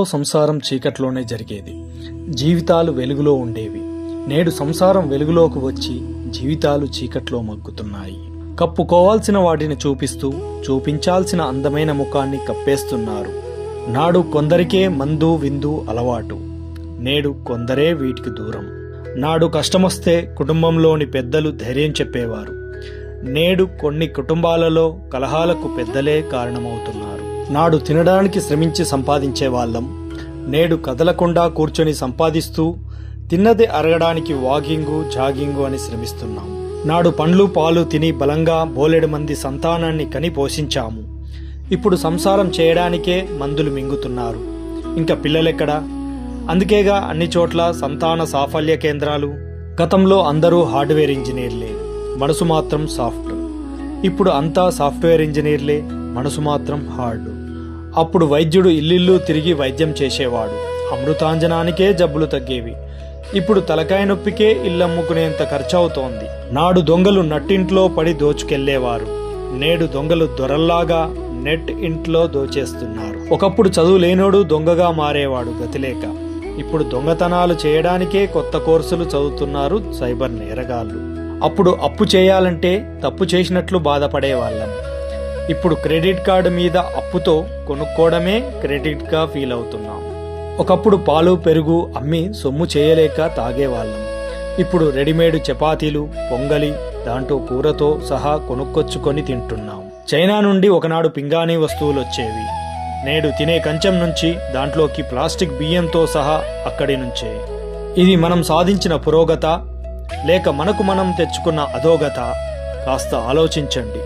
సంసారం చీకట్లోనే జరిగేది, జీవితాలు వెలుగులో ఉండేవి. నేడు సంసారం వెలుగులోకి వచ్చి జీవితాలు చీకట్లో మగ్గుతున్నాయి. కప్పుకోవాల్సిన వాటిని చూపిస్తూ చూపించాల్సిన అందమైన ముఖాన్ని కప్పేస్తున్నారు. నాడు కొందరికే మందు విందు అలవాటు, నేడు కొందరే వీటికి దూరం. నాడు కష్టమొస్తే కుటుంబంలోని పెద్దలు ధైర్యం చెప్పేవారు, నేడు కొన్ని కుటుంబాలలో కలహాలకు పెద్దలే కారణమవుతున్నారు. నాడు తినడానికి శ్రమించి సంపాదించే వాళ్ళం, నేడు కదలకుండా కూర్చొని సంపాదిస్తూ తిన్నది అరగడానికి వాకింగు జాగింగు అని శ్రమిస్తున్నాం. నాడు పండ్లు పాలు తిని బలంగా బోలెడు మంది సంతానాన్ని కని పోషించాము. ఇప్పుడు సంసారం చేయడానికే మందులు మింగుతున్నారు. ఇంకా పిల్లలెక్కడా? అందుకేగా అన్ని చోట్ల సంతాన సాఫల్య కేంద్రాలు. గతంలో అందరూ హార్డ్వేర్ ఇంజనీర్లే, మనసు మాత్రం సాఫ్ట్. ఇప్పుడు అంతా సాఫ్ట్వేర్ ఇంజనీర్లే, మనసు మాత్రం హార్డ్. అప్పుడు వైద్యుడు ఇల్లిల్లు తిరిగి వైద్యం చేసేవాడు, అమృతాంజనానికే జబ్బులు తగ్గేవి. ఇప్పుడు తలకాయ నొప్పికే ఇల్లమ్ముకునేంత ఖర్చవుతోంది. నాడు దొంగలు నట్టింట్లో పడి దోచుకెళ్లేవారు, నేడు దొంగలు దొరల్లాగా నెట్ ఇంట్లో దోచేస్తున్నారు. ఒకప్పుడు చదువు లేనోడు దొంగగా మారేవాడు గతిలేక, ఇప్పుడు దొంగతనాలు చేయడానికే కొత్త కోర్సులు చదువుతున్నారు సైబర్ నేరగాళ్లు. అప్పుడు అప్పు చేయాలంటే తప్పు చేసినట్లు బాధపడేవాళ్ళం, ఇప్పుడు క్రెడిట్ కార్డు మీద అప్పుతో కొనుక్కోవడమే క్రెడిట్గా ఫీల్ అవుతున్నాం. ఒకప్పుడు పాలు పెరుగు అమ్మి సొమ్ము చేయలేక తాగేవాళ్ళం, ఇప్పుడు రెడీమేడ్ చపాతీలు పొంగలి దాంట్లో కూరతో సహా కొనుక్కొచ్చుకొని తింటున్నాం. చైనా నుండి ఒకనాడు పింగాణీ వస్తువులు వచ్చేవి, నేడు తినే కంచం నుంచి దాంట్లోకి ప్లాస్టిక్ బియ్యంతో సహా అక్కడి నుంచే. ఇది మనం సాధించిన పురోగత లేక మనకు మనం తెచ్చుకున్న అధోగత? కాస్త ఆలోచించండి.